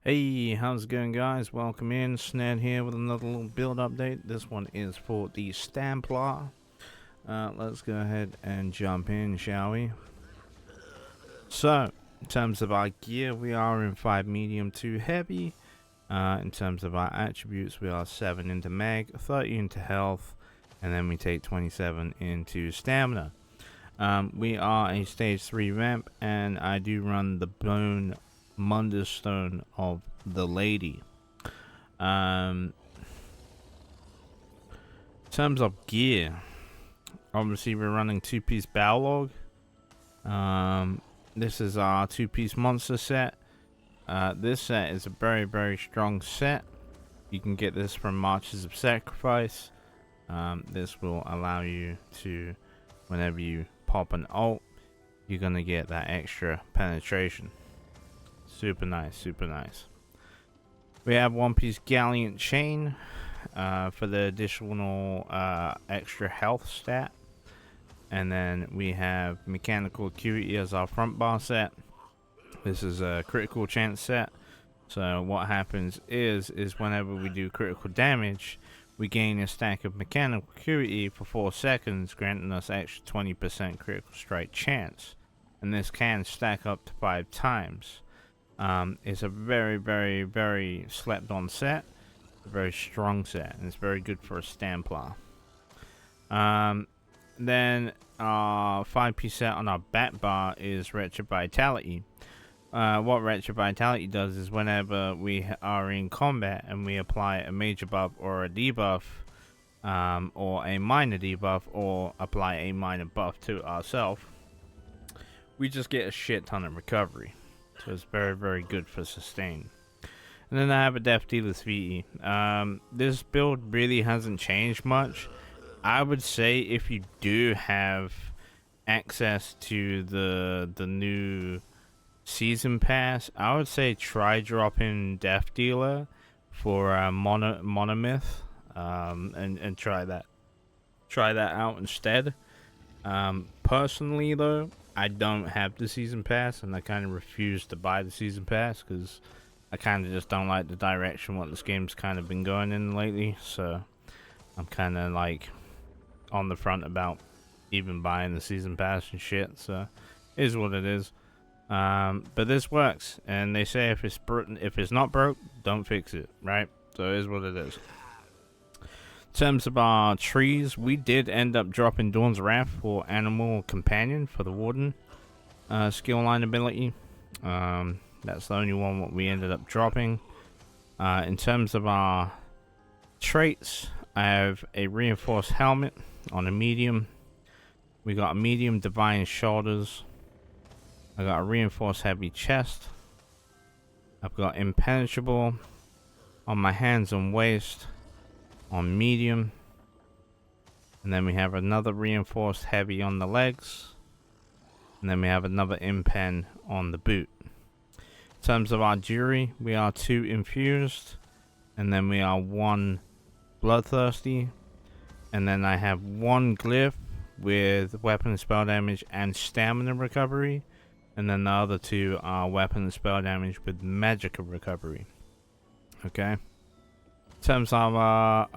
Hey, how's it going, guys? Welcome in. Sned here with another little build update. This one is for the Stamplar. Let's go ahead and jump in, shall we? So, in terms of our gear, we are in 5 medium, 2 heavy. In terms of our attributes, we are 7 into mag, 30 into health, and then we take 27 into stamina. We are a stage 3 ramp, and I do run the bone Munderstone of the lady. In terms of gear, obviously we're running 2-piece bow log. This is our 2-piece monster set. This set is a very strong set. You can get this from Marches of Sacrifice. This will allow you to, whenever you pop an ult, you're gonna get that extra penetration. Super nice. We have 1-piece Gallant Chain for the additional extra health stat. And then we have Mechanical Acuity as our front bar set. This is a critical chance set. So what happens is whenever we do critical damage, we gain a stack of Mechanical Acuity for 4 seconds, granting us extra 20% critical strike chance. And this can stack up to 5 times. It's a very slept on set, a very strong set, and it's very good for a Stamplar. Then our 5-piece set on our bat bar is Wretched Vitality. What Wretched Vitality does is whenever we are in combat and we apply a major buff or a debuff, or a minor debuff, or apply a minor buff to ourselves, we just get a shit ton of recovery. So it's very good for sustain. And then I have a Death Dealer's VE. This build really hasn't changed much. I would say if you do have access to the new season pass, I would say try dropping Death Dealer for Monomyth, and try that out instead. Personally though, I don't have the season pass, and I kind of refuse to buy the season pass because I kind of just don't like the direction what this game's kind of been going in lately. So I'm kind of like on the front about even buying the season pass and shit. So it is what it is. But this works, and they say if it's not broke, don't fix it, right? So it is what it is. In terms of our trees, we did end up dropping Dawn's Wrath for Animal Companion for the Warden skill line ability. That's the only one what we ended up dropping. In terms of our traits, I have a reinforced helmet on a medium. We got a medium Divine Shoulders. I got a reinforced heavy chest. I've got impenetrable on my hands and waist on medium, and then we have another reinforced heavy on the legs, and then we have another impen on the boot. In terms of our jury, we are 2 infused, and then we are 1 bloodthirsty, and then I have 1 glyph with weapon and spell damage and stamina recovery, and then the other 2 are weapon and spell damage with magic recovery. Okay. In terms of our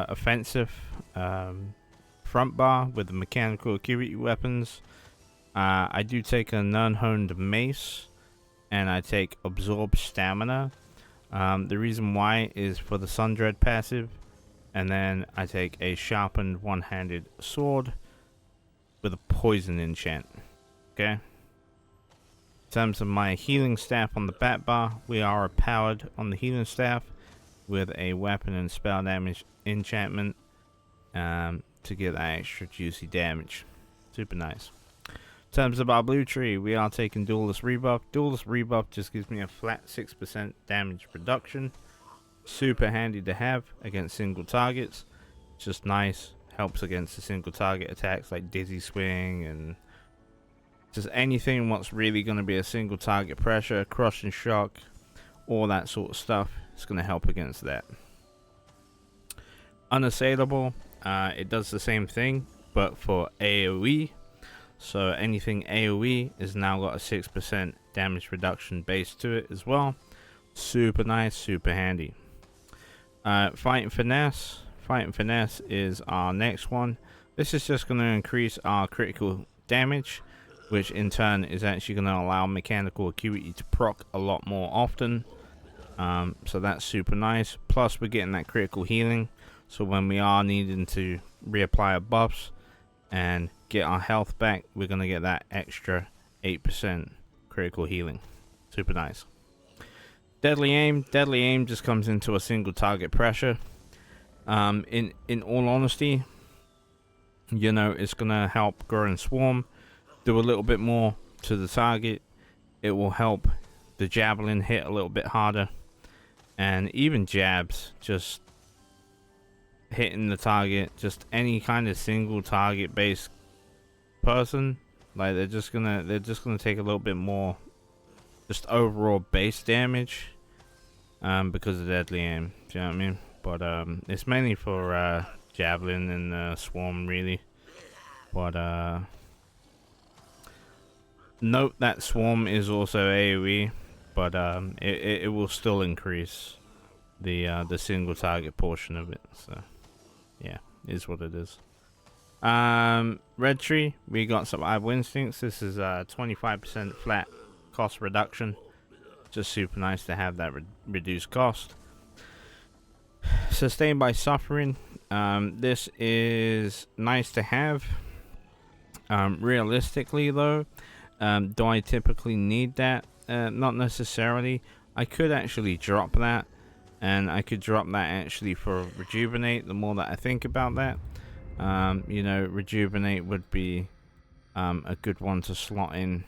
offensive front bar with the mechanical acuity weapons, I do take a non-honed mace, and I take absorb stamina. The reason why is for the Sundread passive, and then I take a sharpened one-handed sword with a poison enchant. Okay. In terms of my healing staff on the bat bar, we are powered on the healing staff with a weapon and spell damage enchantment to get that extra juicy damage. Super nice. In terms of our blue tree, we are taking Duelist Rebuff. Duelist Rebuff just gives me a flat 6% damage reduction. Super handy to have against single targets. Just nice. Helps against the single target attacks like Dizzy Swing and just anything what's really going to be a single target pressure, crushing shock, all that sort of stuff. It's going to help against that. Unassailable, it does the same thing, but for AoE. So anything AoE is now got a 6% damage reduction base to it as well. Super nice, super handy. Fighting Finesse. Fighting Finesse is our next one. This is just going to increase our critical damage, which in turn is actually going to allow mechanical acuity to proc a lot more often. So that's super nice. Plus we're getting that critical healing, so when we are needing to reapply our buffs and get our health back, we're going to get that extra 8% critical healing. Super nice. Deadly Aim. Deadly Aim just comes into a single target pressure. In all honesty, you know, it's gonna help Growing Swarm do a little bit more to the target. It will help the javelin hit a little bit harder, and even jabs, just hitting the target, just any kind of single target based person, like they're just gonna take a little bit more just overall base damage because of Deadly Aim. Do you know what I mean? But it's mainly for javelin and swarm really. But note that swarm is also AoE, but it will still increase the single target portion of it. So yeah, is what it is. Red Tree, we got Survival Instincts. This is 25% flat cost reduction. Just super nice to have that reduced cost. Sustained by Suffering. This is nice to have. Realistically though, do I typically need that? Not necessarily. I could actually drop that, and I could drop that actually for Rejuvenate. The more that I think about that, you know, Rejuvenate would be a good one to slot in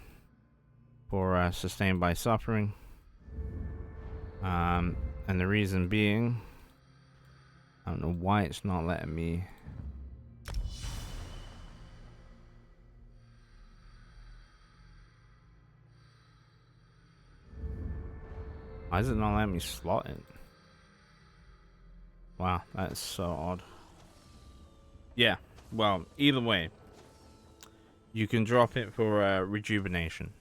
for Sustained by Suffering. And the reason being, I don't know why it's not letting me. Why is it not letting me slot it? Wow, that's so odd. Yeah, well, either way, you can drop it for Rejuvenation.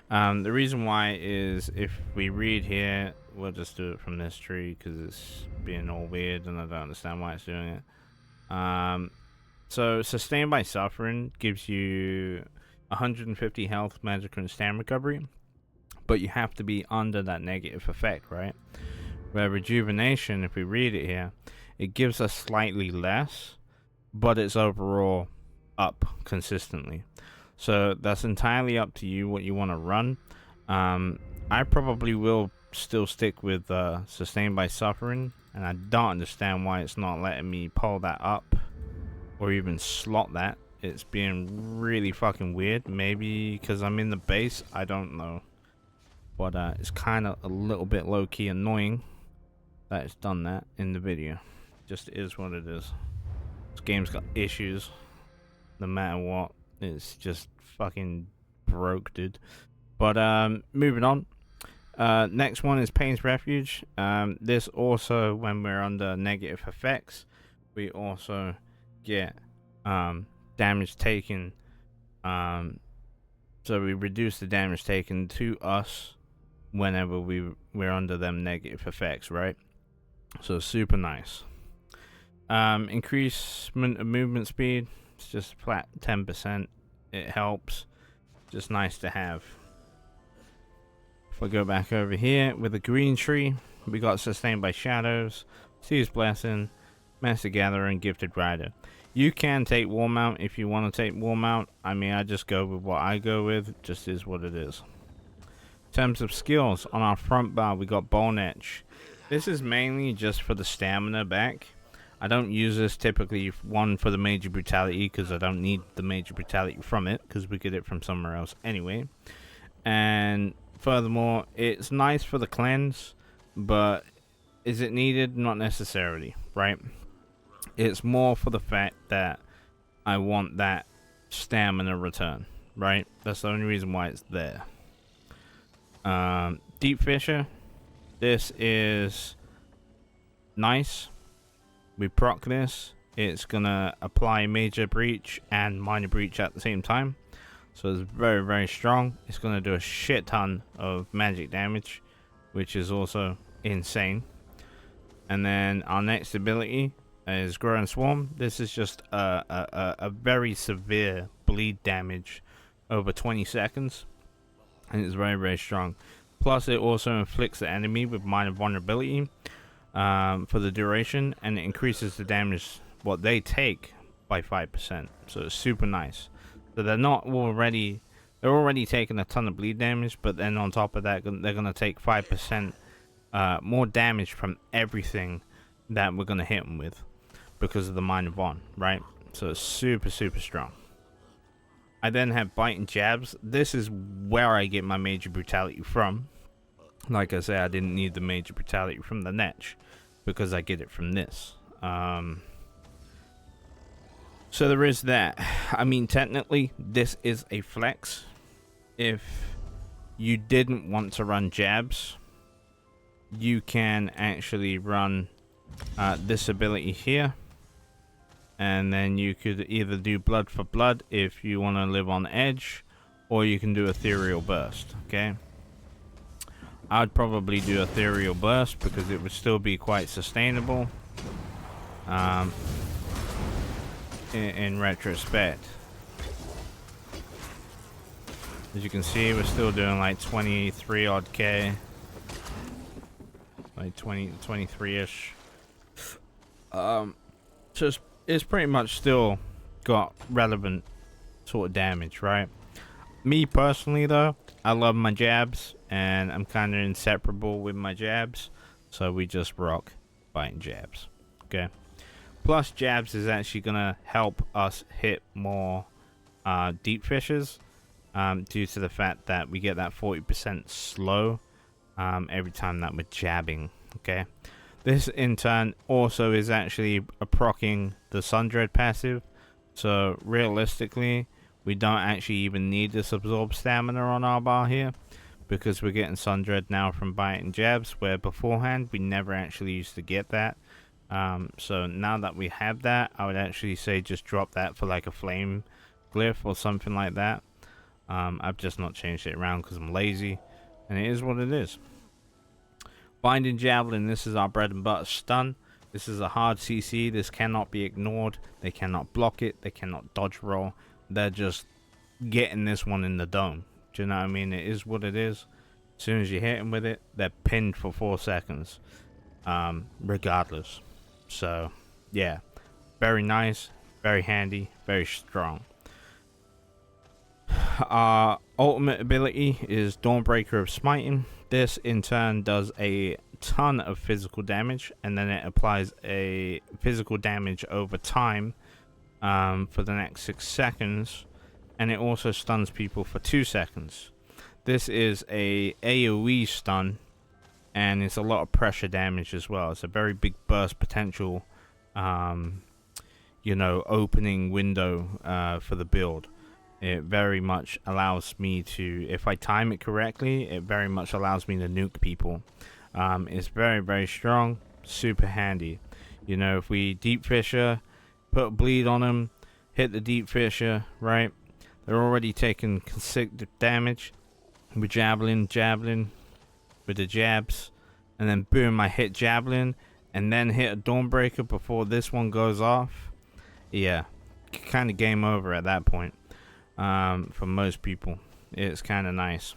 The reason why is, if we read here, we'll just do it from this tree because it's being all weird and I don't understand why it's doing it. So Sustained by Suffering gives you 150 health, magic, and stamina recovery, but you have to be under that negative effect, right? Where Rejuvenation, if we read it here, it gives us slightly less, but it's overall up consistently. So that's entirely up to you what you want to run. I probably will still stick with Sustained by Suffering, and I don't understand why it's not letting me pull that up or even slot that. It's being really fucking weird. Maybe because I'm in the base, I don't know. But it's kind of a little bit low-key annoying that it's done that in the video. Just is what it is. This game's got issues no matter what. It's just fucking broke, dude. But moving on. Next one is Pain's Refuge. This also, when we're under negative effects, we also get damage taken. So we reduce the damage taken to us whenever we're under them negative effects, right? So super nice. Increasement of movement speed. It's just flat 10%. It helps. Just nice to have. If I go back over here with the green tree, we got Sustained by Shadows, Seer's Blessing, Master Gatherer, and Gifted Rider. You can take War Mount if you want to take War Mount. I mean, I just go with what I go with. Just is what it is. In terms of skills, on our front bar, we got Bone Edge. This is mainly just for the stamina back. I don't use this typically, one, for the Major Brutality, because I don't need the Major Brutality from it, because we get it from somewhere else anyway. And furthermore, it's nice for the cleanse, but is it needed? Not necessarily, right? It's more for the fact that I want that stamina return, right? That's the only reason why it's there. Deep Fissure. This is nice. We proc this. It's gonna apply Major Breach and Minor Breach at the same time. So it's very, very strong. It's gonna do a shit ton of magic damage, which is also insane. And then our next ability is Grow and Swarm. This is just a very severe bleed damage over 20 seconds, and it's very, very strong. Plus, it also inflicts the enemy with minor vulnerability for the duration, and it increases the damage what they take by 5%. So it's super nice. So they're already taking a ton of bleed damage, but then on top of that, they're gonna take 5% more damage from everything that we're gonna hit them with because of the minor von, right? So it's super, super strong. I then have Bite and Jabs. This is where I get my Major Brutality from. Like I said, I didn't need the Major Brutality from the Netch because I get it from this. So there is that. I mean, technically, this is a flex. If you didn't want to run Jabs, you can actually run this ability here. And then you could either do Blood for Blood if you want to live on edge, or you can do Ethereal Burst, okay? I'd probably do Ethereal Burst because it would still be quite sustainable in retrospect. As you can see, we're still doing like 23 odd K, like 23-ish. Just it's pretty much still got relevant sort of damage, right? Me personally though, I love my jabs and I'm kind of inseparable with my jabs, so we just rock biting jabs, okay? Plus jabs is actually gonna help us hit more deep fishes due to the fact that we get that 40% slow every time that we're jabbing, okay? This in turn also is actually proccing the Sundread passive, so realistically we don't actually even need this absorb stamina on our bar here because we're getting Sundread now from biting jabs, where beforehand we never actually used to get that. So now that we have that, I would actually say just drop that for like a flame glyph or something like that. I've just not changed it around because I'm lazy, and it is what it is. Binding Javelin, this is our bread and butter stun. This is a hard CC. This cannot be ignored. They cannot block it. They cannot dodge roll. They're just getting this one in the dome. Do you know what I mean? It is what it is. As soon as you hit them with it, they're pinned for 4 seconds. Regardless. So, yeah. Very nice. Very handy. Very strong. Our ultimate ability is Dawnbreaker of Smiting. This in turn does a ton of physical damage, and then it applies a physical damage over time for the next 6 seconds, and it also stuns people for 2 seconds. This is a AoE stun, and it's a lot of pressure damage as well. It's a very big burst potential, you know, opening window for the build. It very much allows me to, if I time it correctly, it very much allows me to nuke people. It's very, very strong, super handy. You know, if we deep fisher, put a bleed on them, hit the deep fisher, right? They're already taking consecutive damage. We're javelin with the jabs, and then boom, I hit javelin, and then hit a Dawnbreaker before this one goes off. Yeah, kind of game over at that point. For most people, it's kind of nice.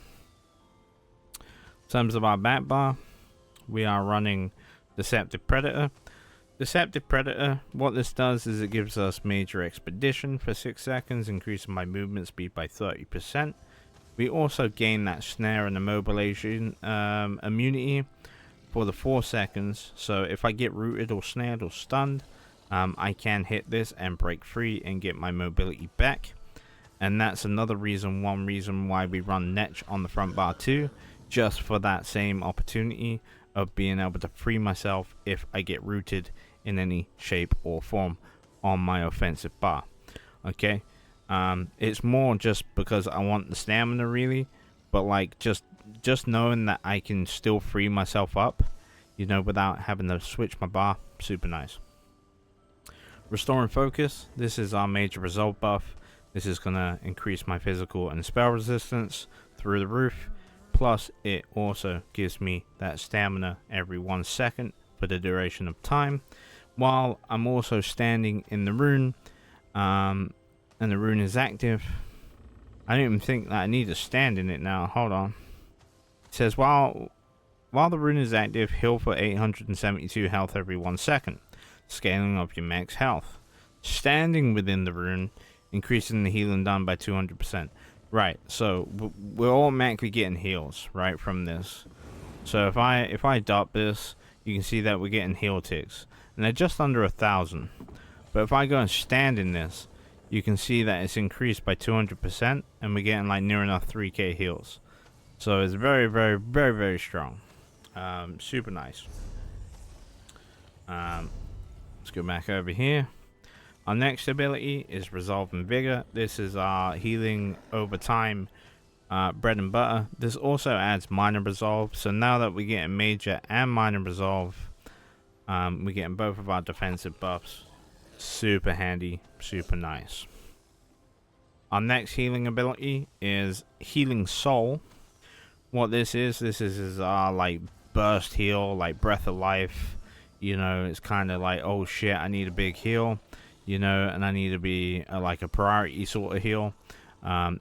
In terms of our bat bar, we are running Deceptive Predator. Deceptive Predator, what this does is it gives us Major Expedition for 6 seconds, increasing my movement speed by 30%. We also gain that snare and immobilization immunity for the 4 seconds, so if I get rooted or snared or stunned, I can hit this and break free and get my mobility back. And that's another reason, one reason why we run Netch on the front bar too, just for that same opportunity of being able to free myself if I get rooted in any shape or form on my offensive bar. Okay, it's more just because I want the stamina really, but like just knowing that I can still free myself up, you know, without having to switch my bar, super nice. Restore and Focus, this is our major result buff. This is going to increase my physical and spell resistance through the roof. plus it also gives me that stamina every 1 second for the duration of time, while I'm also standing in the rune, and the rune is active. I don't even think that I need to stand in it now. Hold on. It says while the rune is active, heal for 872 health every 1 second, scaling up your max health. Standing within the rune, increasing the healing done by 200%. Right, so we're automatically getting heals right from this. So if I dot this, you can see that we're getting heal ticks, and they're just under 1,000. But if I go and stand in this, you can see that it's increased by 200%, and we're getting like near enough 3k heals. So it's very, very, very, very strong. Super nice. Let's go back over here. Our next ability is Resolve and Vigor. This is our healing over time bread and butter. This also adds minor resolve. So now that we're getting major and minor resolve, we're getting both of our defensive buffs. Super handy, super nice. Our next healing ability is Healing Soul. What this is our like burst heal, like breath of life. You know, it's kind of like, oh shit, I need a big heal. You know, and I need to be like a priority sort of heal.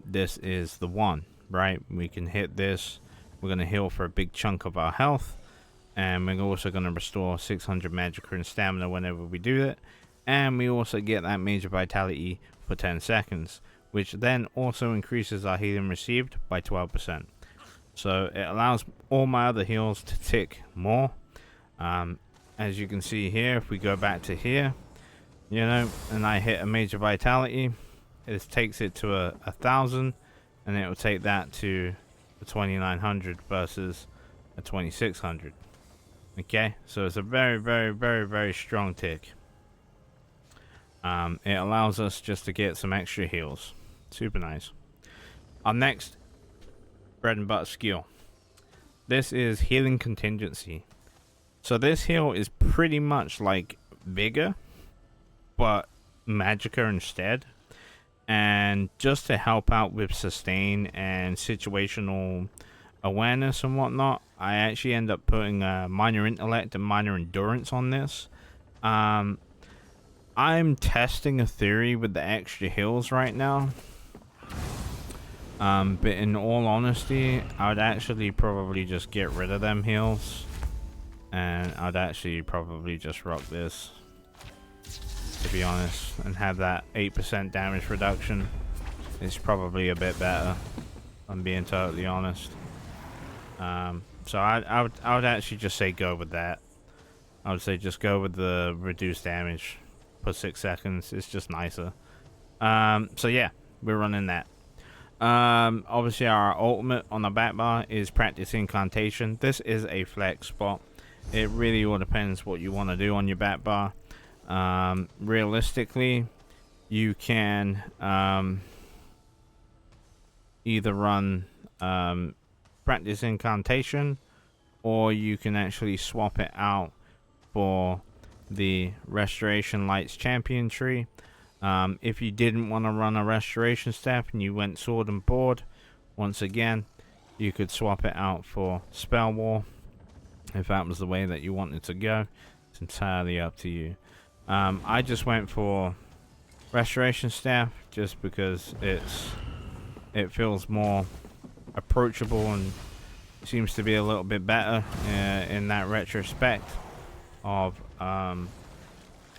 This is the one, right? We can hit this. We're going to heal for a big chunk of our health. And we're also going to restore 600 magic and stamina whenever we do it. And we also get that major vitality for 10 seconds, which then also increases our healing received by 12%. So it allows all my other heals to tick more. As you can see here, if we go back to here, you know, and I hit a major vitality, it takes it to 1,000, and it will take that to a 2,900 versus a 2,600. Okay, so it's a very, very, very, very strong tick. It allows us just to get some extra heals. Super nice. Our next bread and butter skill. This is Healing Contingency. So this heal is pretty much like Vigor, but Magicka instead. And just to help out with sustain and situational awareness and whatnot, I actually end up putting minor intellect and minor endurance on this. I'm testing a theory with the extra heals right now. But in all honesty, I would actually probably just get rid of them heals. And I'd actually probably just rock this, to be honest, and have that 8% damage reduction. It's probably a bit better, if I'm being totally honest. So I would actually just say go with that. I would say just go with the reduced damage for 6 seconds. It's just nicer. So yeah, we're running that. Obviously our ultimate on the back bar is Practice Incantation. This is a flex spot. It really all depends what you want to do on your back bar. Realistically, you can either run Practice Incantation, or you can actually swap it out for the Restoration Lights Champion tree. If you didn't want to run a Restoration Staff and you went Sword and Board, once again, you could swap it out for Spell Wall if that was the way that you wanted to go. It's entirely up to you. I just went for Restoration Staff just because it feels more approachable and seems to be a little bit better in that retrospect of how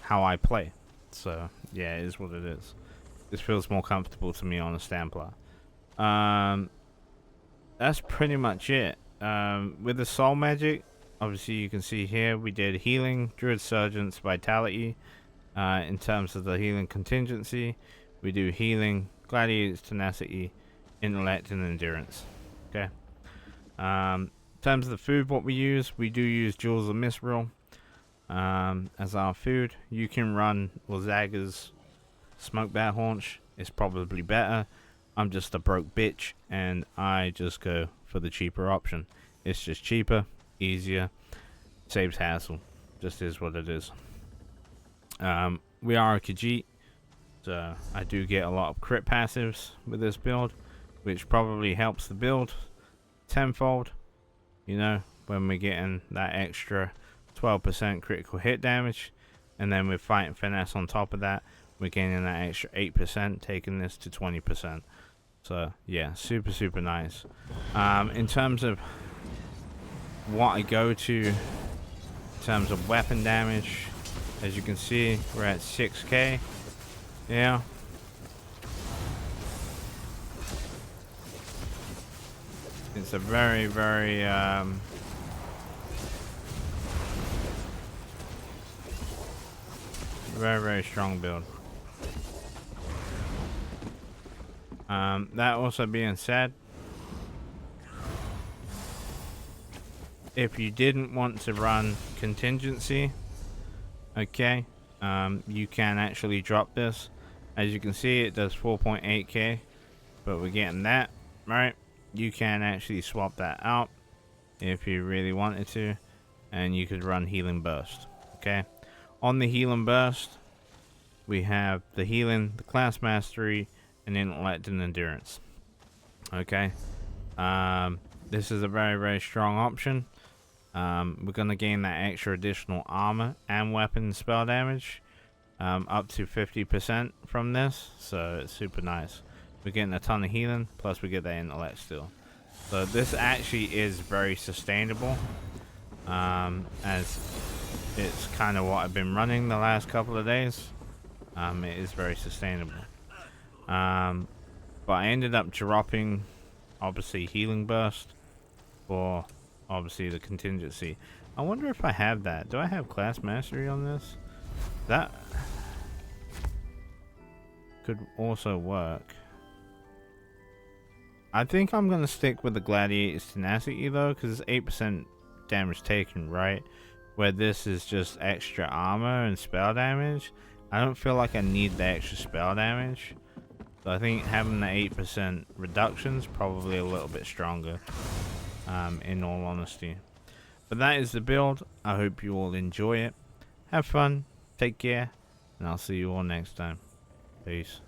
I play. So yeah, it is what it is. This feels more comfortable to me on a Stamplar. That's pretty much it. With the soul magic, obviously you can see here we did healing, Druid Surgeon's Vitality. In terms of the healing contingency, we do healing, Gladiator's Tenacity, Intellect, and Endurance. Okay. In terms of the food, what we do use Jewels of Mithril as our food. You can run Lazaga's Smoke Bat Haunch. It's probably better. I'm just a broke bitch, and I just go for the cheaper option. It's just cheaper, easier, saves hassle. Just is what it is. We are a Khajiit, so I do get a lot of crit passives with this build, which probably helps the build tenfold, you know, when we're getting that extra 12% critical hit damage, and then with Fight and Finesse on top of that, we're gaining that extra 8%, taking this to 20%. So yeah, super nice. In terms of what I go to in terms of weapon damage, as you can see, we're at 6k. Yeah. It's a very very strong build. That also being said, if you didn't want to run contingency, okay, you can actually drop this. As you can see, it does 4.8k, but we're getting that, right? You can actually swap that out if you really wanted to, and you could run Healing Burst. Okay, on the Healing Burst, we have the healing, the class mastery, and intellect and endurance. Okay, this is a very strong option. We're gonna gain that extra additional armor and weapon spell damage, up to 50% from this, so it's super nice. We're getting a ton of healing, plus we get that intellect still. So this actually is very sustainable, as it's kind of what I've been running the last couple of days. It is very sustainable. But I ended up dropping, obviously, Healing Burst for, obviously, the contingency. I wonder if I have that. Do I have class mastery on this? That could also work. I think I'm going to stick with the Gladiator's Tenacity though, because it's 8% damage taken, right? Where this is just extra armor and spell damage. I don't feel like I need the extra spell damage. So I think having the 8% reduction is probably a little bit stronger, in all honesty. But that is the build. I hope you all enjoy it. Have fun, take care, and I'll see you all next time. Peace.